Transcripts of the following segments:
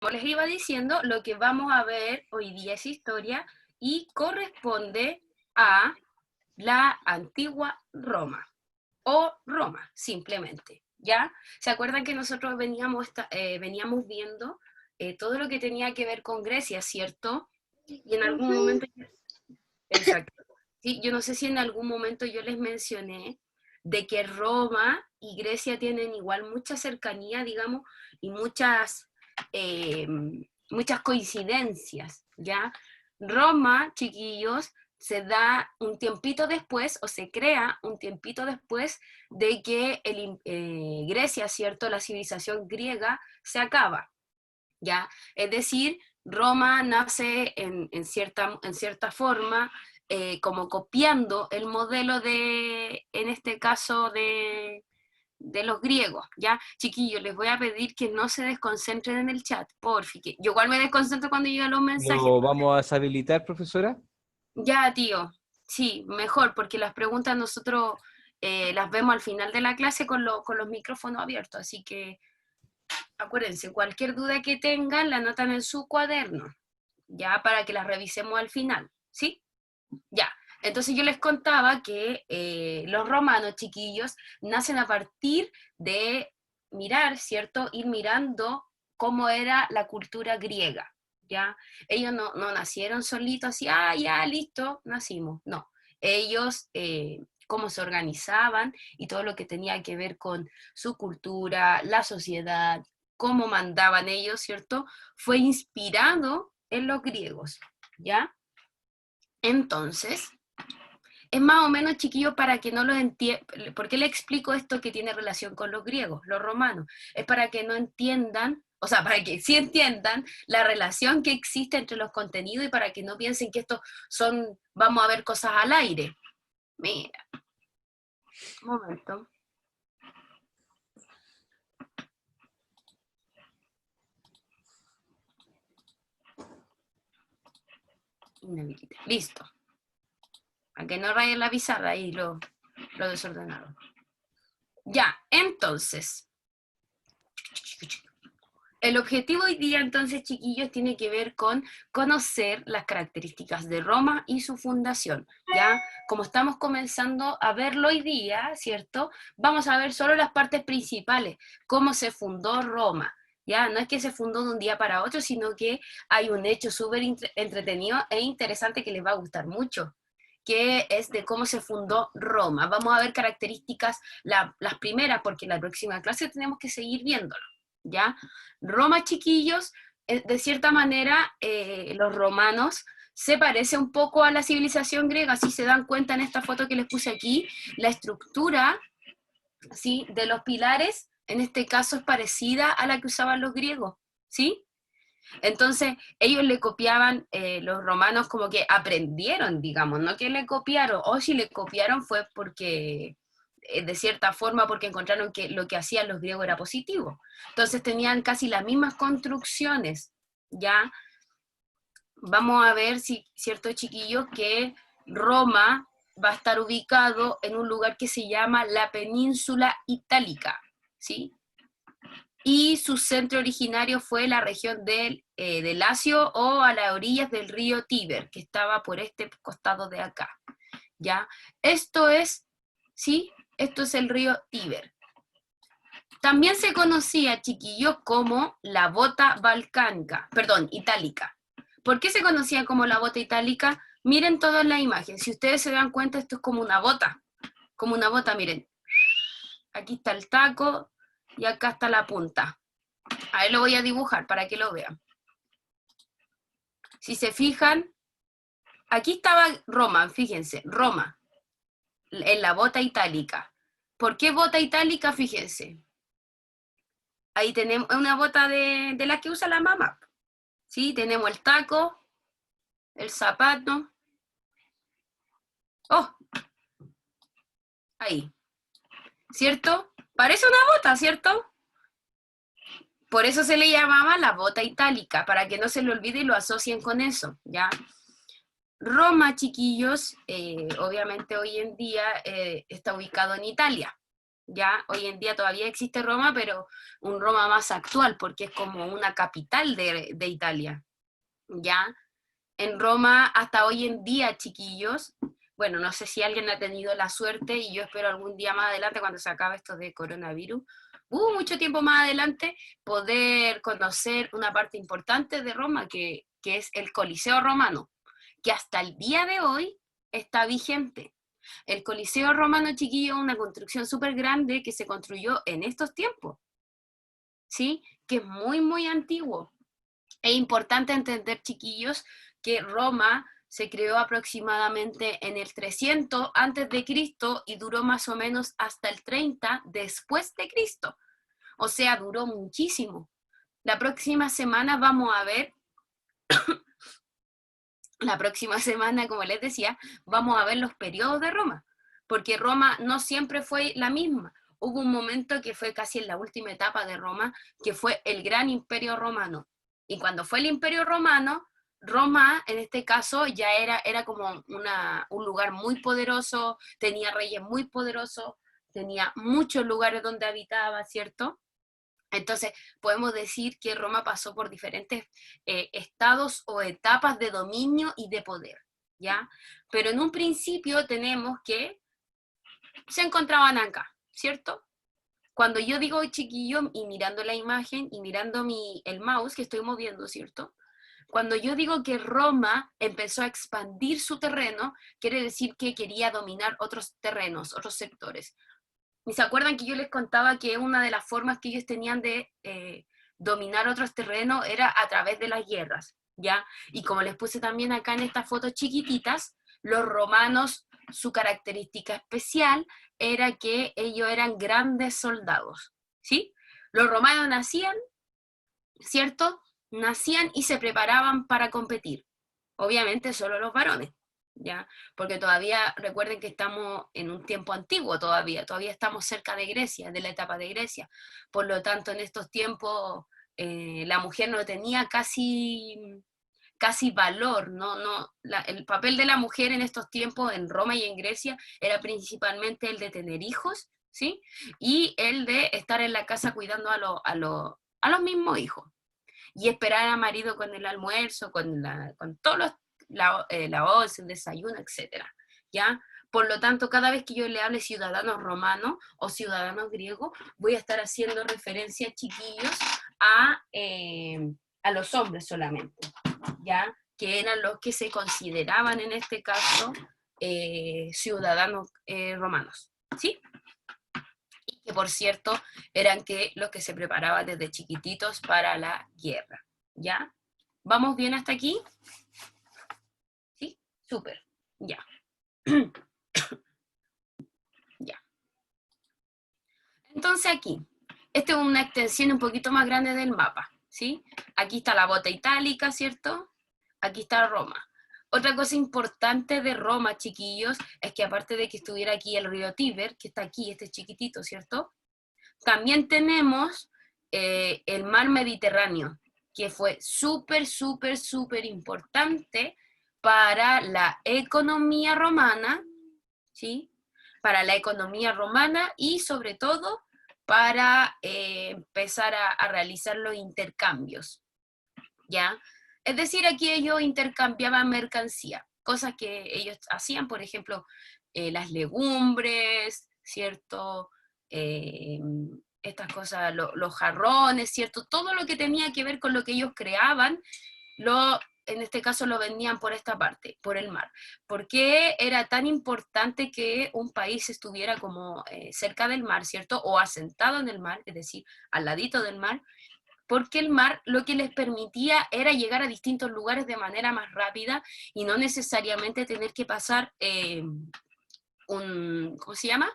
como les iba diciendo, lo que vamos a ver hoy día es historia y corresponde a la antigua Roma, o Roma, simplemente, ¿ya? ¿Se acuerdan que nosotros veníamos viendo todo lo que tenía que ver con Grecia, ¿cierto? Y en algún momento, exacto, sí, yo no sé si en algún momento yo les mencioné de que Roma y Grecia tienen igual mucha cercanía, digamos, y eh, muchas coincidencias, ¿ya? Roma, chiquillos, se da un tiempito después, o se crea un tiempito después de que Grecia, ¿cierto? La civilización griega se acaba, ¿ya? Es decir, Roma nace en cierta forma, como copiando el modelo en este caso, de los griegos, ¿ya? Chiquillos, les voy a pedir que no se desconcentren en el chat, porfi, que yo igual me desconcentro cuando llegan los mensajes. ¿Lo vamos a deshabilitar, profesora? Ya, tío, sí, mejor, porque las preguntas nosotros las vemos al final de la clase con los micrófonos abiertos, así que acuérdense, cualquier duda que tengan la anotan en su cuaderno, ya para que las revisemos al final, ¿sí? Ya. Entonces yo les contaba que los romanos, chiquillos, nacen a partir de mirar, ¿cierto? Ir mirando cómo era la cultura griega, ¿ya? Ellos no nacieron solitos así, ah, ya, listo, nacimos. No. Ellos, cómo se organizaban y todo lo que tenía que ver con su cultura, la sociedad, cómo mandaban ellos, ¿cierto? Fue inspirado en los griegos, ¿ya? Entonces, es más o menos, chiquillo, para que no los entiendan. ¿Por qué le explico esto que tiene relación con los griegos, los romanos? Es para que no entiendan, o sea, para que sí entiendan la relación que existe entre los contenidos y para que no piensen que esto vamos a ver cosas al aire. Mira, un momento. Listo. A que no rayen la pizarra y lo desordenado. Ya, entonces. El objetivo hoy día, entonces, chiquillos, tiene que ver con conocer las características de Roma y su fundación, ¿ya? Como estamos comenzando a verlo hoy día, ¿cierto? Vamos a ver solo las partes principales, cómo se fundó Roma, ¿ya? No es que se fundó de un día para otro, sino que hay un hecho súper entretenido e interesante que les va a gustar mucho, que es de cómo se fundó Roma. Vamos a ver características, las primeras, porque en la próxima clase tenemos que seguir viéndolo, ¿ya? Roma, chiquillos, de cierta manera, los romanos se parece un poco a la civilización griega, si se dan cuenta en esta foto que les puse aquí, la estructura, ¿sí?, de los pilares, en este caso es parecida a la que usaban los griegos, ¿sí? Entonces, ellos le copiaban, los romanos como que aprendieron, digamos, no que le copiaron, o si le copiaron fue porque, de cierta forma, porque encontraron que lo que hacían los griegos era positivo. Entonces tenían casi las mismas construcciones, ¿ya? Vamos a ver, si, cierto, chiquillos, que Roma va a estar ubicado en un lugar que se llama la península itálica, ¿sí? Y su centro originario fue la región del Lacio o a las orillas del río Tíber, que estaba por este costado de acá, ¿ya? Esto es, ¿sí? Esto es el río Tíber. También se conocía, chiquillos, como la bota balcánica, perdón, itálica. ¿Por qué se conocía como la bota itálica? Miren toda la imagen. Si ustedes se dan cuenta, esto es como una bota, miren. Aquí está el taco y acá está la punta. Ahí lo voy a dibujar para que lo vean. Si se fijan, aquí estaba Roma, fíjense, Roma, en la bota itálica. ¿Por qué bota itálica? Fíjense. Ahí tenemos una bota de la que usa la mamá. ¿Sí? Tenemos el taco, el zapato. ¡Oh! Ahí. ¿Cierto? Parece una bota, ¿cierto? Por eso se le llamaba la bota itálica, para que no se le olvide y lo asocien con eso, ¿ya? Roma, chiquillos, obviamente hoy en día está ubicado en Italia, Ya hoy en día todavía existe Roma, pero un Roma más actual, porque es como una capital de Italia, ¿ya? En Roma, hasta hoy en día, chiquillos, bueno, no sé si alguien ha tenido la suerte, y yo espero algún día más adelante, cuando se acabe esto de coronavirus, mucho tiempo más adelante, poder conocer una parte importante de Roma, que es el Coliseo Romano, que hasta el día de hoy está vigente. El Coliseo Romano, chiquillo, es una construcción súper grande que se construyó en estos tiempos, ¿sí? Que es muy, muy antiguo. Es importante entender, chiquillos, que Roma se creó aproximadamente en el 300 antes de Cristo y duró más o menos hasta el 30 después de Cristo. O sea, duró muchísimo. La próxima semana vamos a ver, la próxima semana, como les decía, vamos a ver los periodos de Roma, porque Roma no siempre fue la misma. Hubo un momento que fue casi en la última etapa de Roma, que fue el Gran Imperio Romano. Y cuando fue el Imperio Romano, Roma, en este caso, ya era como un lugar muy poderoso, tenía reyes muy poderosos, tenía muchos lugares donde habitaba, ¿cierto? Entonces, podemos decir que Roma pasó por diferentes estados o etapas de dominio y de poder, ¿ya? Pero en un principio tenemos que se encontraban acá, ¿cierto? Cuando yo digo chiquillo y mirando la imagen y mirando el mouse que estoy moviendo, ¿cierto? Cuando yo digo que Roma empezó a expandir su terreno, quiere decir que quería dominar otros terrenos, otros sectores. ¿Y se acuerdan que yo les contaba que una de las formas que ellos tenían de dominar otros terrenos era a través de las guerras? ¿Ya? Y como les puse también acá en estas fotos chiquititas, los romanos, su característica especial era que ellos eran grandes soldados, ¿sí? Los romanos nacían, ¿cierto? Nacían y se preparaban para competir. Obviamente solo los varones, ¿ya? Porque todavía, recuerden que estamos en un tiempo antiguo todavía estamos cerca de Grecia, de la etapa de Grecia. Por lo tanto, en estos tiempos la mujer no tenía casi valor, el papel de la mujer en estos tiempos en Roma y en Grecia era principalmente el de tener hijos, ¿sí? Y el de estar en la casa cuidando a los mismos hijos y esperar al marido con el almuerzo, con todos la once, el desayuno, etcétera, ¿ya? Por lo tanto, cada vez que yo le hable ciudadanos romanos o ciudadanos griegos, voy a estar haciendo referencia, chiquillos, a los hombres solamente, ¿ya? Que eran los que se consideraban en este caso ciudadanos romanos, ¿sí? Y que por cierto eran los que se preparaban desde chiquititos para la guerra, ¿ya? ¿Vamos bien hasta aquí? ¿Sí? Súper, ya. Ya. Entonces aquí, esta es una extensión un poquito más grande del mapa, ¿sí? Aquí está la bota itálica, ¿cierto? Aquí está Roma. Otra cosa importante de Roma, chiquillos, es que aparte de que estuviera aquí el río Tíber, que está aquí, este chiquitito, ¿cierto? También tenemos el mar Mediterráneo, que fue súper, súper, súper importante para la economía romana, ¿sí? Para la economía romana y sobre todo para empezar a realizar los intercambios, ¿ya? Es decir, aquí ellos intercambiaban mercancía, cosas que ellos hacían, por ejemplo, las legumbres, ¿cierto? Eh, estas cosas, los jarrones, ¿cierto? Todo lo que tenía que ver con lo que ellos creaban, en este caso lo vendían por esta parte, por el mar. ¿Por qué era tan importante que un país estuviera como cerca del mar, ¿cierto? O asentado en el mar, es decir, al ladito del mar, porque el mar lo que les permitía era llegar a distintos lugares de manera más rápida y no necesariamente tener que pasar ¿cómo se llama?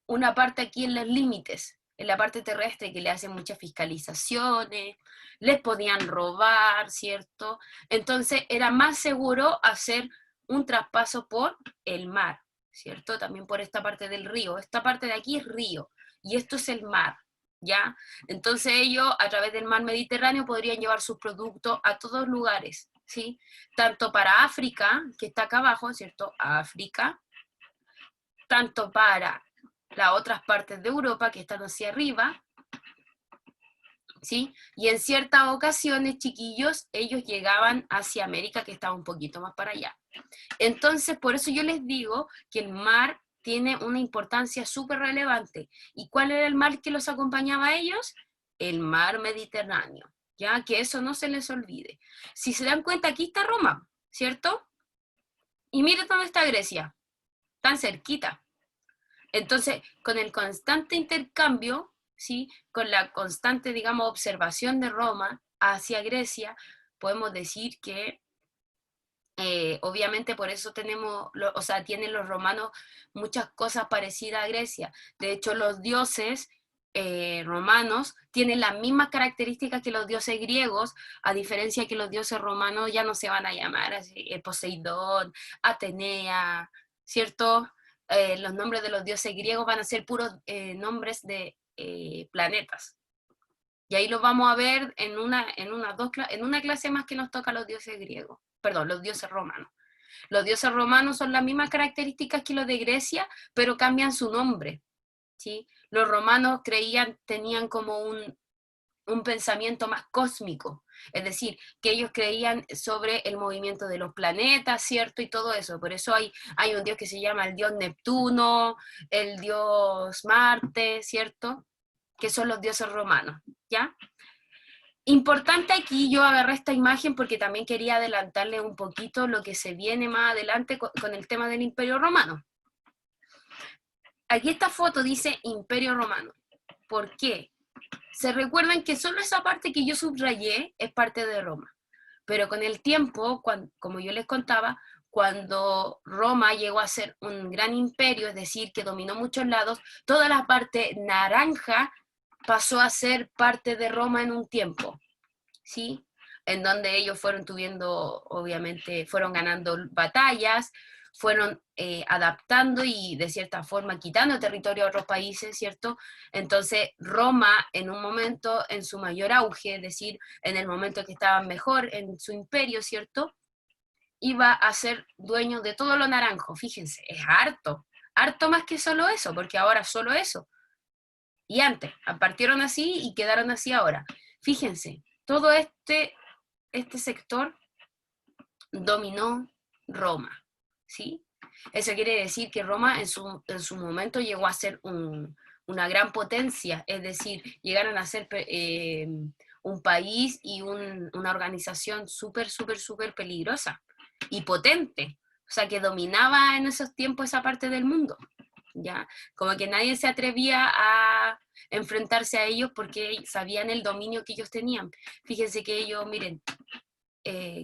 Una parte aquí en los límites, en la parte terrestre, que le hacen muchas fiscalizaciones, les podían robar, ¿cierto? Entonces era más seguro hacer un traspaso por el mar, ¿cierto? También por esta parte del río. Esta parte de aquí es río y esto es el mar, ¿ya? Entonces ellos a través del mar Mediterráneo podrían llevar sus productos a todos lugares, ¿sí? Tanto para África, que está acá abajo, ¿cierto? África, tanto para las otras partes de Europa que están hacia arriba, ¿sí? Y en ciertas ocasiones, chiquillos, ellos llegaban hacia América, que estaba un poquito más para allá. Entonces, por eso yo les digo que el mar tiene una importancia súper relevante. ¿Y cuál era el mar que los acompañaba a ellos? El mar Mediterráneo, ya que eso no se les olvide. Si se dan cuenta, aquí está Roma, ¿cierto? Y miren dónde está Grecia, tan cerquita. Entonces, con el constante intercambio, ¿sí? Con la constante, digamos, observación de Roma hacia Grecia, podemos decir que obviamente por eso tenemos, o sea, tienen los romanos muchas cosas parecidas a Grecia. De hecho, los dioses romanos tienen las mismas características que los dioses griegos, a diferencia que los dioses romanos ya no se van a llamar así, Poseidón, Atenea, ¿cierto? Los nombres de los dioses griegos van a ser puros nombres de planetas. Y ahí lo vamos a ver en una clase más que nos toca a los dioses griegos, perdón, los dioses romanos. Los dioses romanos son las mismas características que los de Grecia, pero cambian su nombre, ¿sí? Los romanos tenían como un pensamiento más cósmico, es decir, que ellos creían sobre el movimiento de los planetas, ¿cierto? Y todo eso. Por eso hay un dios que se llama el dios Neptuno, el dios Marte, ¿cierto? Que son los dioses romanos, ¿ya? Importante aquí, yo agarré esta imagen porque también quería adelantarle un poquito lo que se viene más adelante con el tema del Imperio Romano. Aquí esta foto dice Imperio Romano. ¿Por qué? Se recuerdan que solo esa parte que yo subrayé es parte de Roma. Pero con el tiempo, como yo les contaba, cuando Roma llegó a ser un gran imperio, es decir, que dominó muchos lados, toda la parte naranja pasó a ser parte de Roma en un tiempo, ¿sí? En donde ellos obviamente, fueron ganando batallas, fueron adaptando y de cierta forma quitando territorio a otros países, ¿cierto? Entonces Roma en un momento en su mayor auge, es decir, en el momento que estaba mejor en su imperio, ¿cierto? Iba a ser dueño de todo lo naranjo, fíjense, es harto más que solo eso, porque ahora solo eso. Y antes, partieron así y quedaron así ahora. Fíjense, todo este sector dominó Roma, ¿sí? Eso quiere decir que Roma en su momento llegó a ser una gran potencia, es decir, llegaron a ser un país y una organización súper peligrosa y potente, o sea, que dominaba en esos tiempos esa parte del mundo, ¿ya? Como que nadie se atrevía a enfrentarse a ellos porque sabían el dominio que ellos tenían. Fíjense que ellos, miren,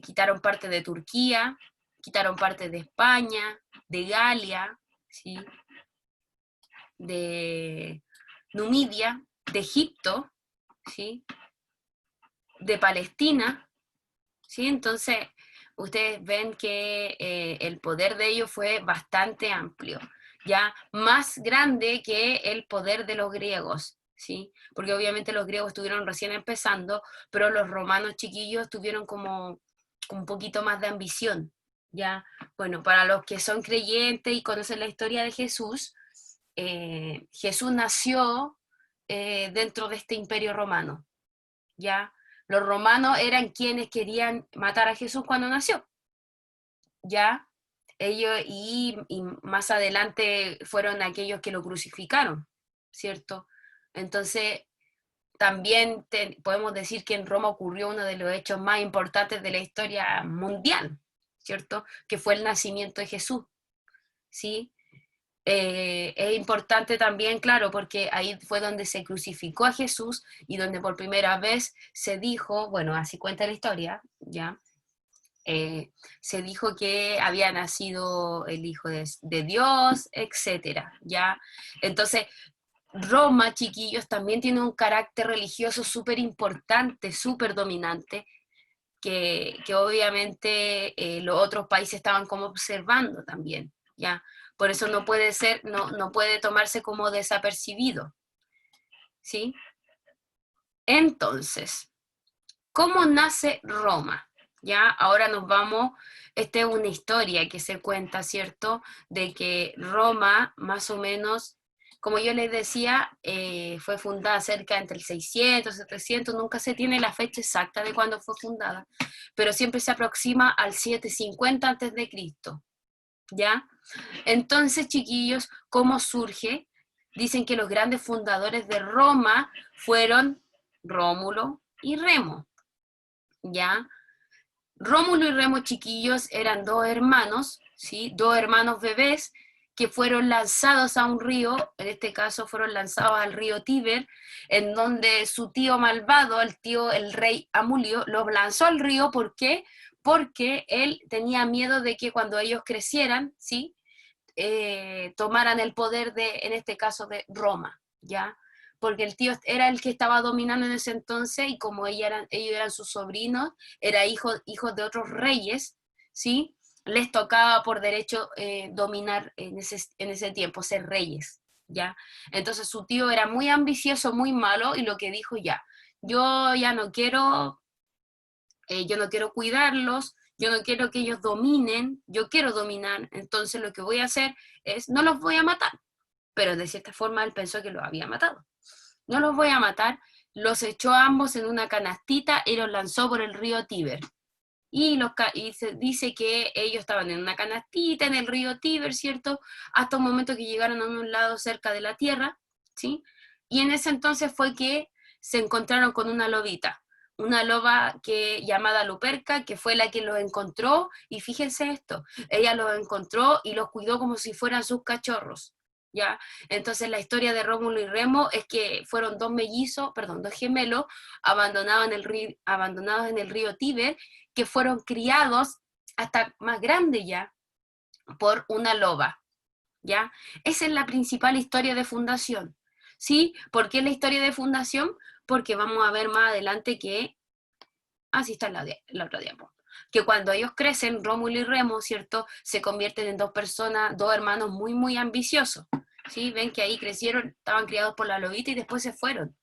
quitaron parte de Turquía, quitaron parte de España, de Galia, ¿sí? De Numidia, de Egipto, ¿sí? De Palestina, ¿sí? Entonces, ustedes ven que el poder de ellos fue bastante amplio, ya más grande que el poder de los griegos, ¿sí? Porque obviamente los griegos estuvieron recién empezando, pero los romanos chiquillos tuvieron como un poquito más de ambición, ¿ya? Bueno, para los que son creyentes y conocen la historia de Jesús, Jesús nació dentro de este imperio romano, ¿ya? Los romanos eran quienes querían matar a Jesús cuando nació, ¿ya? Ellos y más adelante fueron aquellos que lo crucificaron, ¿cierto? Entonces, también podemos decir que en Roma ocurrió uno de los hechos más importantes de la historia mundial, ¿cierto? Que fue el nacimiento de Jesús, ¿sí? Es importante también, claro, porque ahí fue donde se crucificó a Jesús y donde por primera vez se dijo, bueno, así cuenta la historia, ¿ya? Se dijo que había nacido el Hijo de Dios, etcétera, ¿ya? Entonces, Roma, chiquillos, también tiene un carácter religioso súper importante, súper dominante, que obviamente los otros países estaban como observando también, ¿ya? Por eso no puede ser, no puede tomarse como desapercibido, ¿sí? Entonces, ¿cómo nace Roma? Ya, ahora nos vamos, esta es una historia que se cuenta, ¿cierto? De que Roma, más o menos, como yo les decía, fue fundada cerca entre el 600, 700, nunca se tiene la fecha exacta de cuándo fue fundada, pero siempre se aproxima al 750 antes de Cristo, ¿ya? Entonces, chiquillos, ¿cómo surge? Dicen que los grandes fundadores de Roma fueron Rómulo y Remo, ¿ya? Rómulo y Remo, chiquillos, eran dos hermanos, ¿sí? Dos hermanos bebés que fueron lanzados a un río, en este caso fueron lanzados al río Tíber, en donde su tío malvado, el rey Amulio, los lanzó al río. ¿Por qué? Porque él tenía miedo de que cuando ellos crecieran, ¿sí? Tomaran el poder de, en este caso, de Roma, ¿ya? Porque el tío era el que estaba dominando en ese entonces, y como ellos eran sus sobrinos, era hijos de otros reyes, ¿sí? Les tocaba por derecho dominar en ese tiempo, ser reyes, ¿ya? Entonces su tío era muy ambicioso, muy malo, y lo que dijo: ya, yo ya no quiero, yo no quiero cuidarlos, yo no quiero que ellos dominen, yo quiero dominar, entonces lo que voy a hacer es, no los voy a matar, pero de cierta forma él pensó que los había matado. No los voy a matar, los echó a ambos en una canastita y los lanzó por el río Tíber. Y se dice que ellos estaban en una canastita en el río Tíber, ¿cierto? Hasta un momento que llegaron a un lado cerca de la tierra, ¿sí? Y en ese entonces fue que se encontraron con una lobita, una loba llamada Luperca, que fue la que los encontró, y fíjense esto, ella los encontró y los cuidó como si fueran sus cachorros, ¿ya? Entonces la historia de Rómulo y Remo es que fueron dos gemelos abandonados en el río Tíber, que fueron criados hasta más grande ya por una loba, ¿ya? Esa es la principal historia de fundación, ¿sí? ¿Por qué la historia de fundación? Porque vamos a ver más adelante que, así está el otro diapo, que cuando ellos crecen, Rómulo y Remo, ¿cierto?, se convierten en dos personas, dos hermanos muy, muy ambiciosos, ¿sí? Ven que ahí crecieron, estaban criados por la lobita y después se fueron.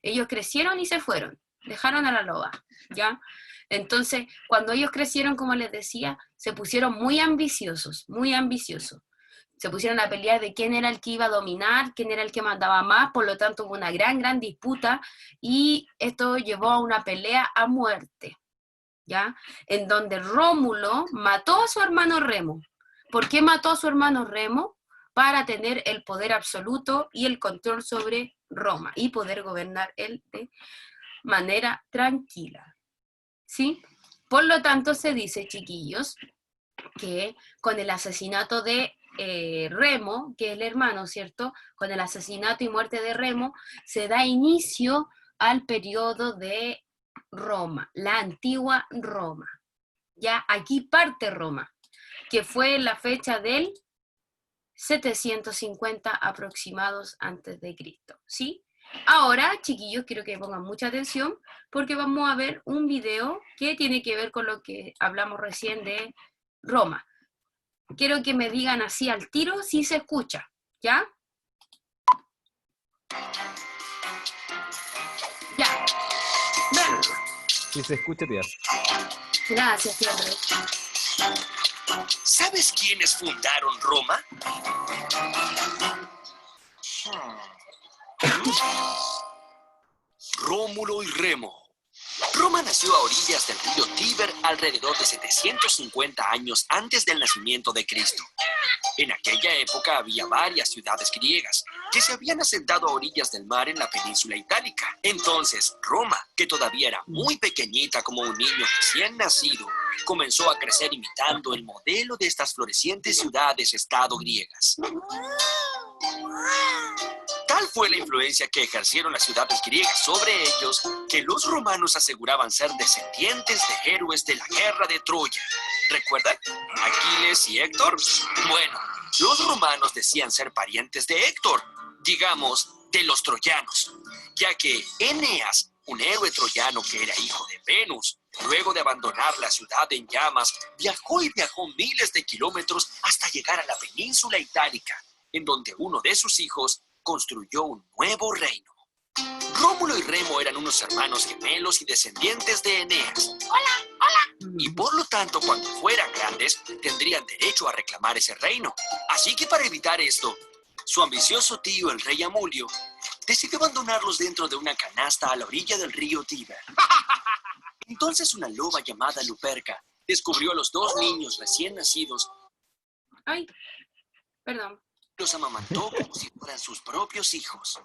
Ellos crecieron y se fueron, dejaron a la loba, ¿ya? Entonces, cuando ellos crecieron, como les decía, se pusieron muy ambiciosos, muy ambiciosos. Se pusieron a pelear de quién era el que iba a dominar, quién era el que mandaba más, por lo tanto hubo una gran, gran disputa, y esto llevó a una pelea a muerte, ¿ya? En donde Rómulo mató a su hermano Remo. ¿Por qué mató a su hermano Remo? Para tener el poder absoluto y el control sobre Roma y poder gobernar él de manera tranquila, ¿sí? Por lo tanto, se dice, chiquillos, que con el asesinato de Remo, que es el hermano, ¿cierto? Con el asesinato y muerte de Remo, se da inicio al periodo de Roma, la antigua Roma. Ya aquí parte Roma, que fue la fecha del 750 aproximados antes de Cristo, ¿sí? Ahora, chiquillos, quiero que pongan mucha atención porque vamos a ver un video que tiene que ver con lo que hablamos recién de Roma. Quiero que me digan así al tiro si se escucha, ¿ya? Ya. Ven. Si se escucha, tía. Gracias, Fierre. ¿Sabes quiénes fundaron Roma? Rómulo y Remo. Roma nació a orillas del río Tíber alrededor de 750 años antes del nacimiento de Cristo. En aquella época había varias ciudades griegas que se habían asentado a orillas del mar en la península itálica. Entonces, Roma, que todavía era muy pequeñita como un niño recién nacido, comenzó a crecer imitando el modelo de estas florecientes ciudades-estado griegas. Tal fue la influencia que ejercieron las ciudades griegas sobre ellos que los romanos aseguraban ser descendientes de héroes de la guerra de Troya. ¿Recuerdan? Aquiles y Héctor. Bueno, los romanos decían ser parientes de Héctor, digamos, de los troyanos, ya que Eneas, un héroe troyano que era hijo de Venus, luego de abandonar la ciudad en llamas, viajó miles de kilómetros hasta llegar a la península itálica, en donde uno de sus hijos construyó un nuevo reino. Rómulo y Remo eran unos hermanos gemelos y descendientes de Eneas. ¡Hola! Y por lo tanto, cuando fueran grandes, tendrían derecho a reclamar ese reino. Así que para evitar esto, Su ambicioso tío, el rey Amulio, decidió abandonarlos dentro de una canasta a la orilla del río Tíber. Entonces una loba llamada Luperca descubrió a los dos niños recién nacidos. Ay, perdón. Los amamantó como si fueran sus propios hijos.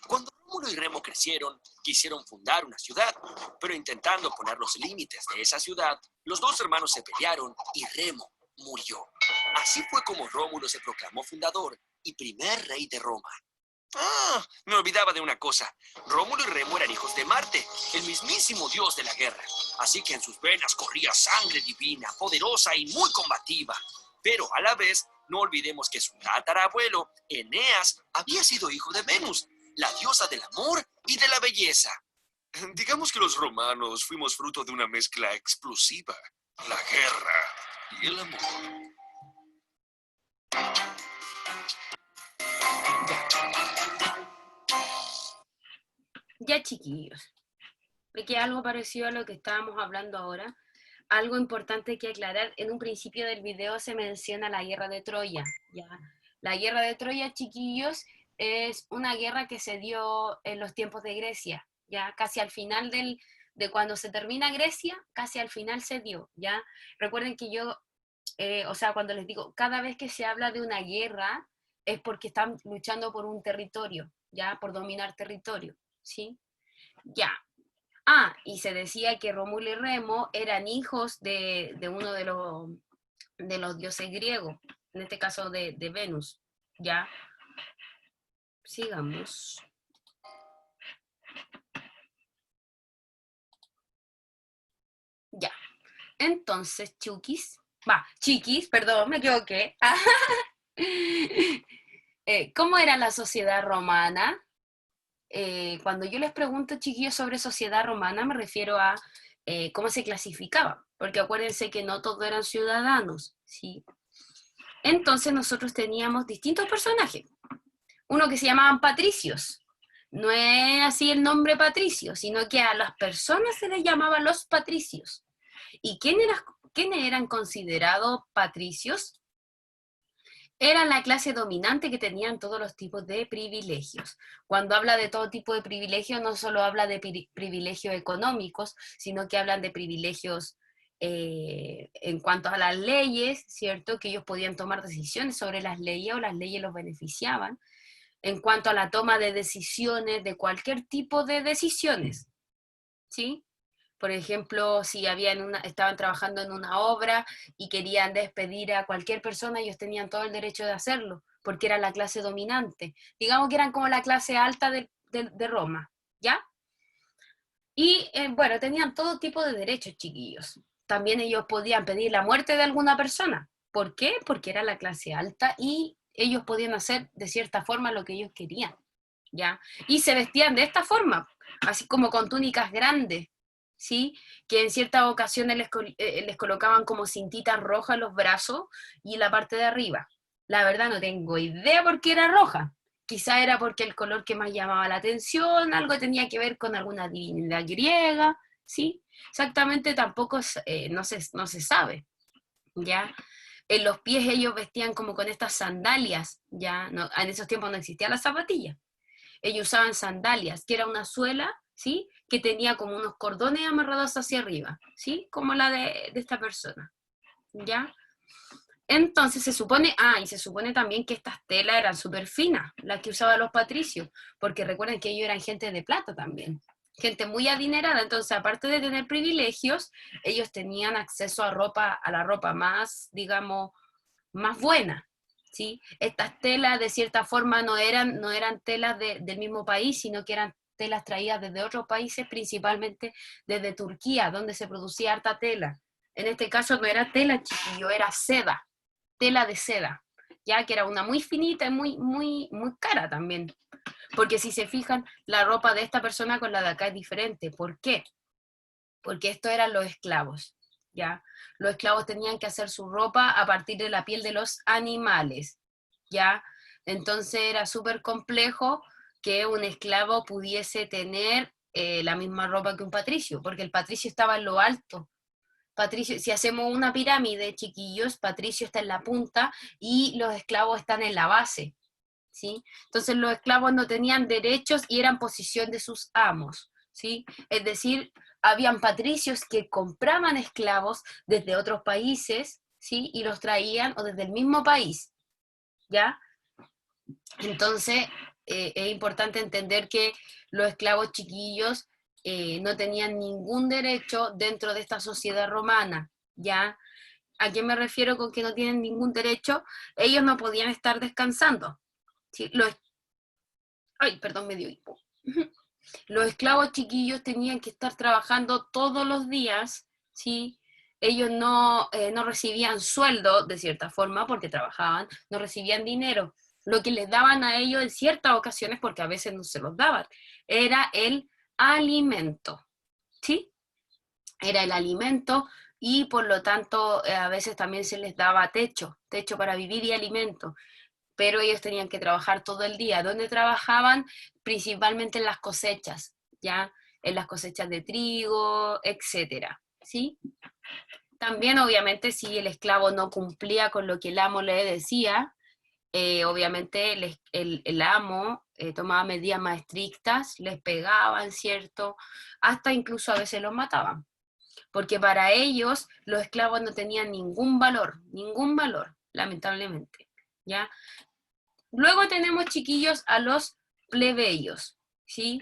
Cuando Rómulo y Remo crecieron, quisieron fundar una ciudad, pero intentando poner los límites de esa ciudad, los dos hermanos se pelearon y Remo murió. Así fue como Rómulo se proclamó fundador y primer rey de Roma. Ah, me olvidaba de una cosa. Rómulo y Remo eran hijos de Marte, el mismísimo dios de la guerra. Así que en sus venas corría sangre divina, poderosa y muy combativa. Pero a la vez, no olvidemos que su tatarabuelo, Eneas, había sido hijo de Venus, la diosa del amor y de la belleza. Digamos que los romanos fuimos fruto de una mezcla explosiva. La guerra y el amor. Ya, chiquillos. Me queda algo parecido a lo que estábamos hablando ahora. Algo importante que aclarar, en un principio del video se menciona la guerra de Troya, ¿ya? La guerra de Troya, chiquillos, es una guerra que se dio en los tiempos de Grecia, ¿ya? Casi al final de cuando se termina Grecia, casi al final se dio, ¿ya? Recuerden que yo, o sea, cuando les digo, cada vez que se habla de una guerra, es porque están luchando por un territorio, ¿ya? Por dominar territorio, ¿sí? Ya. Ah, y se decía que Rómulo y Remo eran hijos de uno de los dioses griegos, en este caso de Venus, ¿ya? Sigamos. Ya. Entonces, chiquis, perdón, me equivoqué. ¿Cómo era la sociedad romana? Cuando yo les pregunto, chiquillos, sobre sociedad romana, me refiero a cómo se clasificaba, porque acuérdense que no todos eran ciudadanos, ¿sí? Entonces nosotros teníamos distintos personajes. Uno que se llamaban patricios. No es así el nombre patricio, sino que a las personas se les llamaba los patricios. ¿Y quiénes eran considerados patricios? Eran la clase dominante que tenían todos los tipos de privilegios. Cuando habla de todo tipo de privilegios, no solo habla de privilegios económicos, sino que hablan de privilegios en cuanto a las leyes, ¿cierto? Que ellos podían tomar decisiones sobre las leyes o las leyes los beneficiaban. En cuanto a la toma de decisiones, de cualquier tipo de decisiones, ¿sí? Por ejemplo, si estaban trabajando en una obra y querían despedir a cualquier persona, ellos tenían todo el derecho de hacerlo, porque era la clase dominante. Digamos que eran como la clase alta de Roma, ¿ya? Y bueno, tenían todo tipo de derechos, chiquillos. También ellos podían pedir la muerte de alguna persona. ¿Por qué? Porque era la clase alta y ellos podían hacer de cierta forma lo que ellos querían, ¿ya? Y se vestían de esta forma, así como con túnicas grandes, ¿sí? Que en ciertas ocasiones les colocaban como cintitas rojas en los brazos y en la parte de arriba. La verdad no tengo idea por qué era roja. Quizá era porque el color que más llamaba la atención, algo tenía que ver con alguna divinidad griega, ¿sí? Exactamente tampoco no se sabe, ¿ya? En los pies ellos vestían como con estas sandalias, ¿ya? No, en esos tiempos no existían las zapatillas. Ellos usaban sandalias, que era una suela, ¿sí? Que tenía como unos cordones amarrados hacia arriba, ¿sí? Como la de esta persona, ¿ya? Entonces y se supone también que estas telas eran súper finas, las que usaban los patricios, porque recuerden que ellos eran gente de plata también, gente muy adinerada, entonces aparte de tener privilegios, ellos tenían acceso a la ropa más, digamos, más buena, ¿sí? Estas telas de cierta forma no eran telas del mismo país, sino que eran telas traídas desde otros países, principalmente desde Turquía, donde se producía harta tela. En este caso no era tela, chiquillo, era seda, tela de seda, ya que era una muy finita y muy cara también. Porque si se fijan, la ropa de esta persona con la de acá es diferente. ¿Por qué? Porque estos eran los esclavos, ¿ya? Los esclavos tenían que hacer su ropa a partir de la piel de los animales, ¿ya? Entonces era súper complejo que un esclavo pudiese tener la misma ropa que un patricio, porque el patricio estaba en lo alto. Patricio, si hacemos una pirámide, chiquillos, Patricio está en la punta y los esclavos están en la base, ¿sí? Entonces los esclavos no tenían derechos y eran posición de sus amos, ¿sí? Es decir, habían patricios que compraban esclavos desde otros países, ¿sí? Y los traían, o desde el mismo país, ¿ya? Entonces, es importante entender que los esclavos chiquillos no tenían ningún derecho dentro de esta sociedad romana, ¿ya? ¿A qué me refiero con que no tienen ningún derecho? Ellos no podían estar descansando, ¿sí? Ay, perdón, me dio hipo. Los esclavos chiquillos tenían que estar trabajando todos los días, ¿sí? Ellos no recibían sueldo, de cierta forma, porque trabajaban, no recibían dinero. Lo que les daban a ellos en ciertas ocasiones, porque a veces no se los daban, era el alimento, ¿sí? Era el alimento y por lo tanto a veces también se les daba techo para vivir y alimento, pero ellos tenían que trabajar todo el día. ¿Dónde trabajaban? Principalmente en las cosechas, ¿ya? En las cosechas de trigo, etcétera, ¿sí? También, obviamente, si el esclavo no cumplía con lo que el amo le decía, obviamente el amo tomaba medidas más estrictas, les pegaban, ¿cierto? Hasta incluso a veces los mataban, porque para ellos los esclavos no tenían ningún valor, lamentablemente, ¿ya? Luego tenemos, chiquillos, a los plebeyos, ¿sí?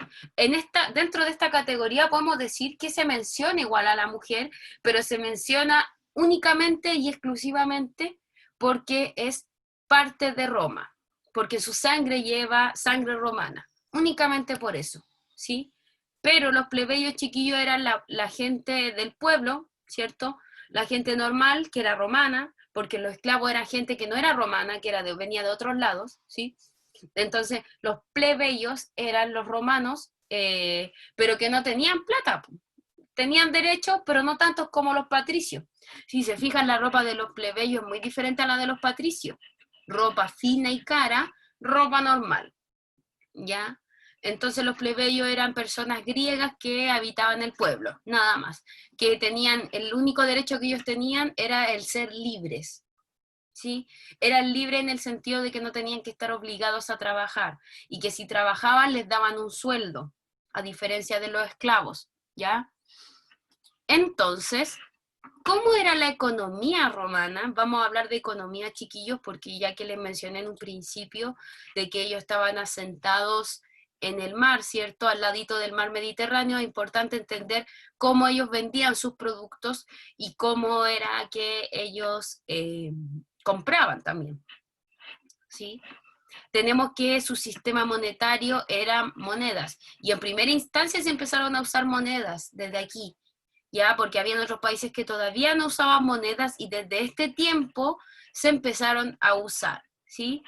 Dentro de esta categoría podemos decir que se menciona igual a la mujer, pero se menciona únicamente y exclusivamente porque es parte de Roma, porque su sangre lleva sangre romana, únicamente por eso, ¿sí? Pero los plebeyos chiquillos eran la gente del pueblo, ¿cierto? La gente normal, que era romana, porque los esclavos eran gente que no era romana, que venía de otros lados, ¿sí? Entonces, los plebeyos eran los romanos, pero que no tenían plata. Tenían derechos, pero no tantos como los patricios. Si se fijan, la ropa de los plebeyos es muy diferente a la de los patricios. Ropa fina y cara, ropa normal, ¿ya? Entonces los plebeyos eran personas griegas que habitaban el pueblo, nada más. Que tenían, el único derecho que ellos tenían era el ser libres, ¿sí? Eran libres en el sentido de que no tenían que estar obligados a trabajar y que si trabajaban les daban un sueldo, a diferencia de los esclavos, ¿ya? Entonces, ¿cómo era la economía romana? Vamos a hablar de economía, chiquillos, porque ya que les mencioné en un principio de que ellos estaban asentados en el mar, ¿cierto? Al ladito del mar Mediterráneo, es importante entender cómo ellos vendían sus productos y cómo era que ellos compraban también, ¿sí? Tenemos que su sistema monetario eran monedas, y en primera instancia se empezaron a usar monedas desde aquí, ¿ya? Porque había otros países que todavía no usaban monedas y desde este tiempo se empezaron a usar, ¿sí?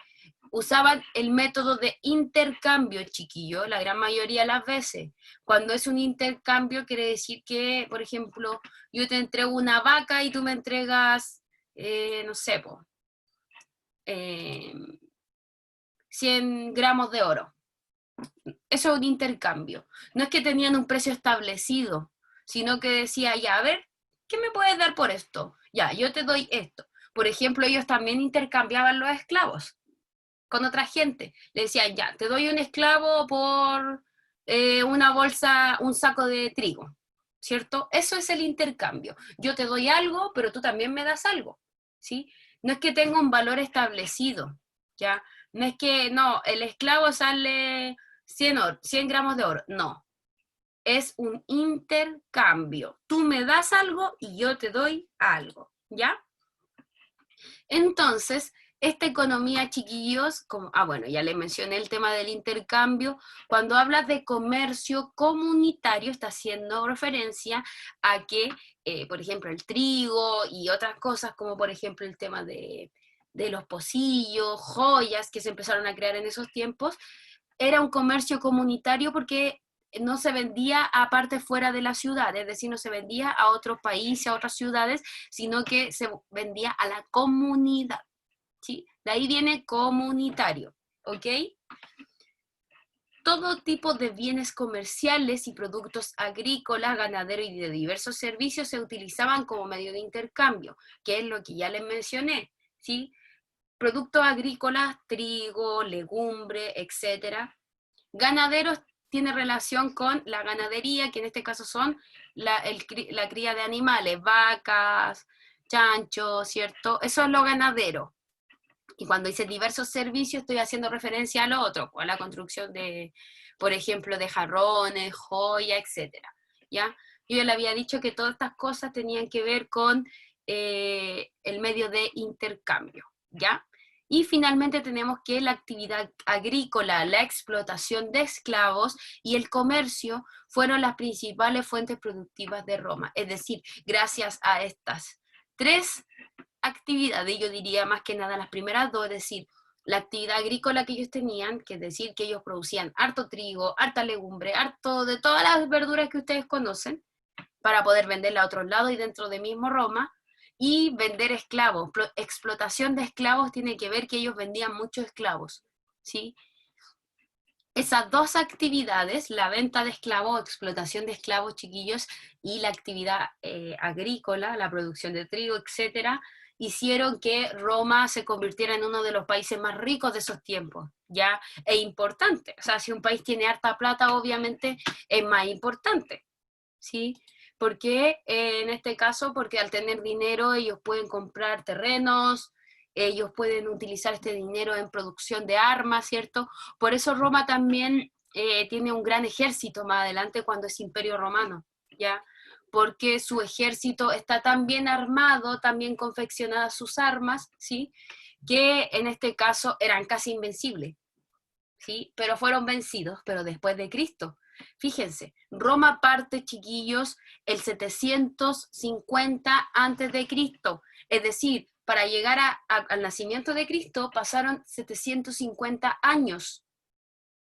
Usaban el método de intercambio, chiquillo, la gran mayoría de las veces. Cuando es un intercambio quiere decir que, por ejemplo, yo te entrego una vaca y tú me entregas, no sé, 100 gramos de oro. Eso es un intercambio. No es que tenían un precio establecido, sino que decía, ya, a ver, ¿qué me puedes dar por esto? Ya, yo te doy esto. Por ejemplo, ellos también intercambiaban los esclavos con otra gente. Le decían, ya, te doy un esclavo por una bolsa, un saco de trigo, ¿cierto? Eso es el intercambio. Yo te doy algo, pero tú también me das algo, ¿sí? No es que tenga un valor establecido, ¿ya? No es que, no, el esclavo sale 100 gramos de oro, no. Es un intercambio. Tú me das algo y yo te doy algo, ¿ya? Entonces, esta economía, chiquillos, bueno, ya les mencioné el tema del intercambio, cuando hablas de comercio comunitario está haciendo referencia a que, por ejemplo, el trigo y otras cosas, como por ejemplo el tema de los pocillos, joyas que se empezaron a crear en esos tiempos, era un comercio comunitario porque no se vendía aparte fuera de la ciudad, es decir, no se vendía a otros países, a otras ciudades, sino que se vendía a la comunidad, ¿sí? De ahí viene comunitario, ¿ok? Todo tipo de bienes comerciales y productos agrícolas, ganaderos y de diversos servicios se utilizaban como medio de intercambio, que es lo que ya les mencioné, ¿sí? productos agrícolas, trigo, legumbre, etcétera. Ganaderos tiene relación con la ganadería, que en este caso son la cría de animales, vacas, chanchos, ¿cierto? Eso es lo ganadero. Y cuando dice diversos servicios, estoy haciendo referencia a lo otro, a la construcción de, por ejemplo, de jarrones, joya, etcétera, ¿ya? Yo ya le había dicho que todas estas cosas tenían que ver con el medio de intercambio, ¿ya? Y finalmente tenemos que la actividad agrícola, la explotación de esclavos y el comercio fueron las principales fuentes productivas de Roma. Es decir, gracias a estas tres actividades, yo diría más que nada las primeras dos, es decir, la actividad agrícola que ellos tenían, que es decir, que ellos producían harto trigo, harta legumbre, harto de todas las verduras que ustedes conocen, para poder venderla a otros lados y dentro de mismo Roma, y vender esclavos. Explotación de esclavos tiene que ver que ellos vendían muchos esclavos, ¿sí? Esas dos actividades, la venta de esclavos, explotación de esclavos, chiquillos, y la actividad agrícola, la producción de trigo, etcétera, hicieron que Roma se convirtiera en uno de los países más ricos de esos tiempos, ¿ya? E importante. O sea, si un país tiene harta plata, obviamente es más importante, ¿sí? ¿Por qué? En este caso, porque al tener dinero ellos pueden comprar terrenos, ellos pueden utilizar este dinero en producción de armas, ¿cierto? Por eso Roma también tiene un gran ejército más adelante cuando es Imperio Romano, ¿ya? Porque su ejército está tan bien armado, tan bien confeccionadas sus armas, ¿sí? Que en este caso eran casi invencibles, ¿sí? Pero fueron vencidos, pero después de Cristo. Fíjense, Roma parte, chiquillos, el 750 antes de Cristo, es decir, para llegar al nacimiento de Cristo pasaron 750 años.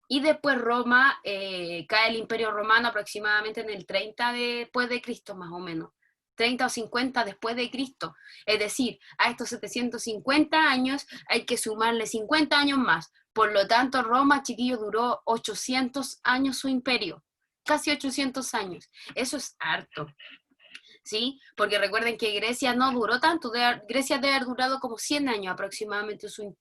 Y después Roma, cae el Imperio Romano aproximadamente en el 30 después de Cristo, más o menos. 30 o 50 después de Cristo. Es decir, a estos 750 años hay que sumarle 50 años más. Por lo tanto, Roma, chiquillo, duró 800 años su imperio. Casi 800 años. Eso es harto. ¿Sí? Porque recuerden que Grecia no duró tanto, Grecia debe haber durado como 100 años aproximadamente su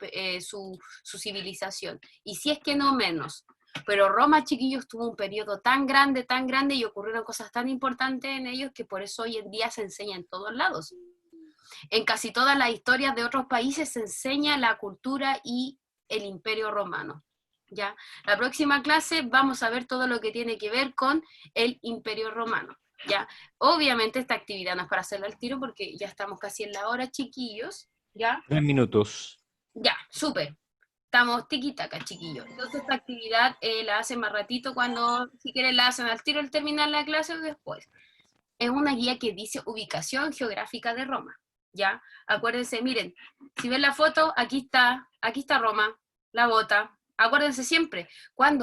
civilización, y si es que no menos. Pero Roma, chiquillos, tuvo un periodo tan grande, y ocurrieron cosas tan importantes en ellos que por eso hoy en día se enseña en todos lados. En casi todas las historias de otros países se enseña la cultura y el imperio romano. ¿Ya? La próxima clase vamos a ver todo lo que tiene que ver con el imperio romano. ¿Ya? Obviamente esta actividad no es para hacerla al tiro porque ya estamos casi en la hora, chiquillos, ¿ya? 3 minutos. Ya, súper. Estamos tiquitaca, chiquillos. Entonces esta actividad la hacen más ratito cuando, si quieren, la hacen al tiro al terminar la clase o después. Es una guía que dice ubicación geográfica de Roma, ¿ya? Acuérdense, miren, si ven la foto, aquí está Roma, la bota. Acuérdense siempre,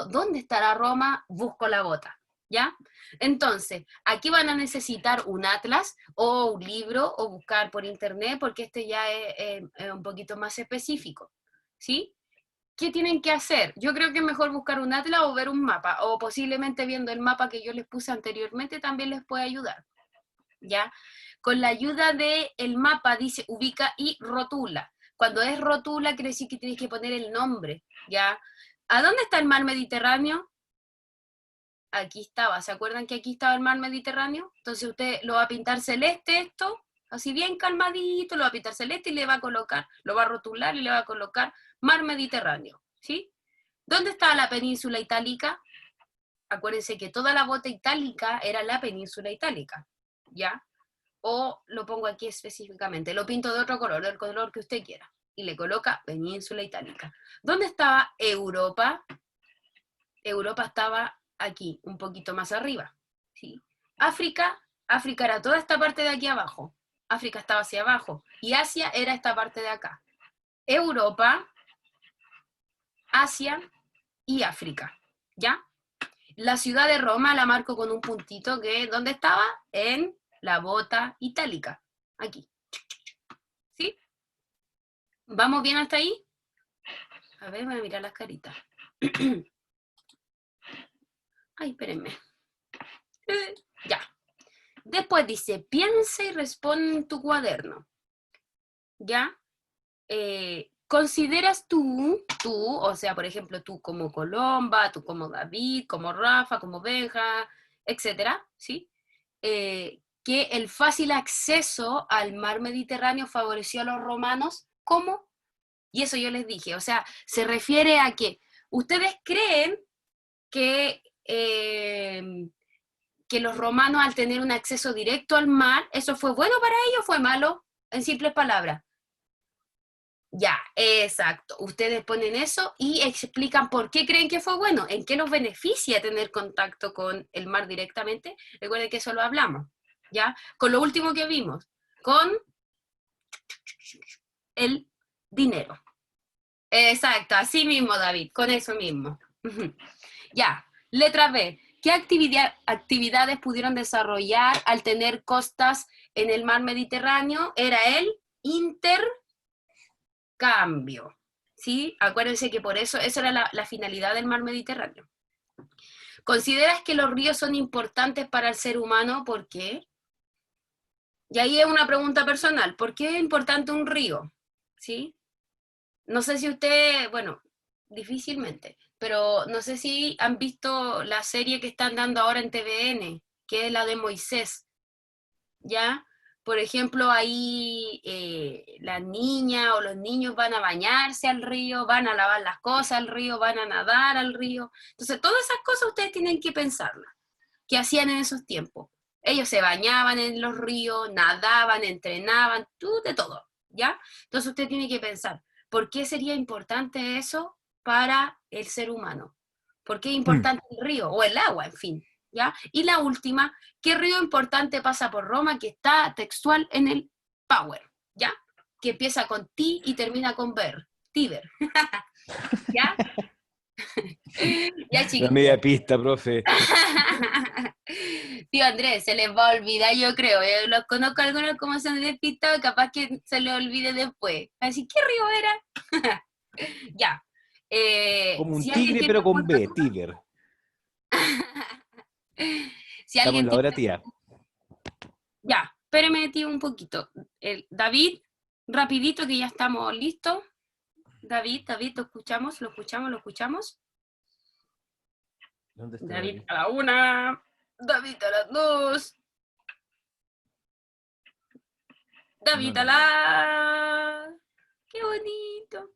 ¿dónde estará Roma? Busco la bota. ¿Ya? Entonces, aquí van a necesitar un atlas o un libro o buscar por internet porque este ya es un poquito más específico, ¿sí? ¿Qué tienen que hacer? Yo creo que es mejor buscar un atlas o ver un mapa, o posiblemente viendo el mapa que yo les puse anteriormente también les puede ayudar, ¿ya? Con la ayuda del mapa dice ubica y rotula. Cuando es rotula quiere decir que tienes que poner el nombre, ¿ya? ¿A dónde está el mar Mediterráneo? Aquí estaba, ¿se acuerdan que aquí estaba el mar Mediterráneo? Entonces usted lo va a pintar celeste esto, así bien calmadito, lo va a pintar celeste y le va a colocar, lo va a rotular y le va a colocar mar Mediterráneo, ¿sí? ¿Dónde está la península itálica? Acuérdense que toda la bota itálica era la península itálica, ¿ya? O lo pongo aquí específicamente, lo pinto de otro color, del color que usted quiera, y le coloca península itálica. ¿Dónde estaba Europa? Europa estaba aquí, un poquito más arriba, ¿sí? África era toda esta parte de aquí abajo, África estaba hacia abajo, y Asia era esta parte de acá. Europa, Asia y África, ¿ya? La ciudad de Roma la marco con un puntito que, ¿dónde estaba? En la bota itálica, aquí, ¿sí? ¿Vamos bien hasta ahí? A ver, voy a mirar las caritas. Ay, espérenme. Ya. Después dice, piensa y responde en tu cuaderno. ¿Ya? ¿consideras tú, o sea, por ejemplo, tú como Colomba, tú como David, como Rafa, como Benja, etcétera, ¿sí? Que el fácil acceso al mar Mediterráneo favoreció a los romanos? ¿Cómo? Y eso yo les dije, o sea, se refiere a que ustedes creen que, que los romanos al tener un acceso directo al mar, ¿eso fue bueno para ellos o fue malo? En simples palabras. Ya, exacto. Ustedes ponen eso y explican por qué creen que fue bueno, en qué los beneficia tener contacto con el mar directamente. Recuerden que eso lo hablamos, ¿ya? Con lo último que vimos, con el dinero. Exacto, así mismo, David, con eso mismo. Ya, letra B. ¿Qué actividades pudieron desarrollar al tener costas en el mar Mediterráneo? Era el intercambio. ¿Sí? Acuérdense que por eso, esa era la finalidad del mar Mediterráneo. ¿Consideras que los ríos son importantes para el ser humano? ¿Por qué? Y ahí es una pregunta personal. ¿Por qué es importante un río? ¿Sí? No sé si usted, bueno, difícilmente, pero no sé si han visto la serie que están dando ahora en TVN, que es la de Moisés, ¿ya? Por ejemplo, ahí las niñas o los niños van a bañarse al río, van a lavar las cosas al río, van a nadar al río. Entonces, todas esas cosas ustedes tienen que pensarlas. ¿Qué hacían en esos tiempos? Ellos se bañaban en los ríos, nadaban, entrenaban, de todo, ¿ya? Entonces usted tiene que pensar, ¿por qué sería importante eso para el ser humano? ¿Por qué es importante el río o el agua, en fin? ¿Ya? Y la última, ¿qué río importante pasa por Roma que está textual en el Power? ¿Ya? Que empieza con T y termina con Ver, Tíber. ¿Ya? Ya, La chicos. media pista, profe. Tío Andrés, se les va a olvidar, yo creo. Los conozco algunos como se han despistado, capaz que se les olvide después. Así, ¿qué río era? Ya. Como un Si alguien tigre, tiene pero con alguna B, duda, tiger. si Estamos en alguien la tiene... hora, tía. Ya, espéreme, tío, un poquito. David, rapidito que ya estamos listos. David, ¿lo escuchamos? ¿Lo escuchamos? ¿Lo escuchamos? ¿Dónde está David David? a la 1, David a las 2, No David a lo veo. la... ¡Qué bonito!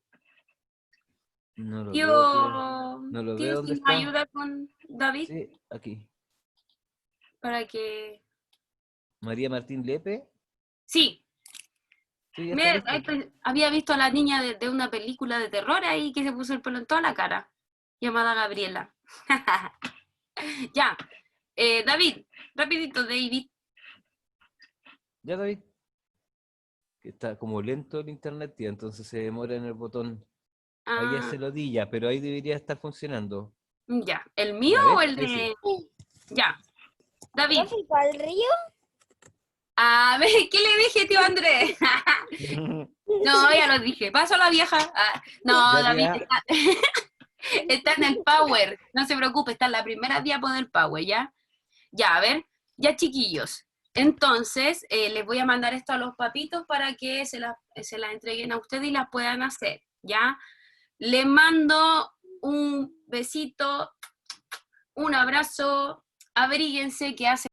No lo Tío, veo, tía. No lo tío, veo. si ¿Dónde nos está? ayuda con David Sí, aquí. para que... María Martín Lepe. Sí, Sí, ya está listo. había visto a la niña de una película de terror ahí que se puso el pelo en toda la cara, llamada Gabriela. Ya, David, rapidito, David. Ya, David. Que está como lento el internet, tía, entonces se demora en el botón. Ahí Ah, se lo di ya, pero ahí debería estar funcionando. ya, ¿el mío Ya o ves, el ahí sí. de...? Ya, David. ¿Profe, cuál río? A ver, ¿qué le dije, tío Andrés? No, ya lo dije. Paso a la vieja. No, Ya, David tía. está, está en el Power. No se preocupe, está en la primera diapo del Power, ¿ya? Ya, a ver. Ya, chiquillos. Entonces, les voy a mandar esto a los papitos para que se las entreguen a ustedes y las puedan hacer, ¿ya? Les mando un besito, un abrazo. Abríguense que hace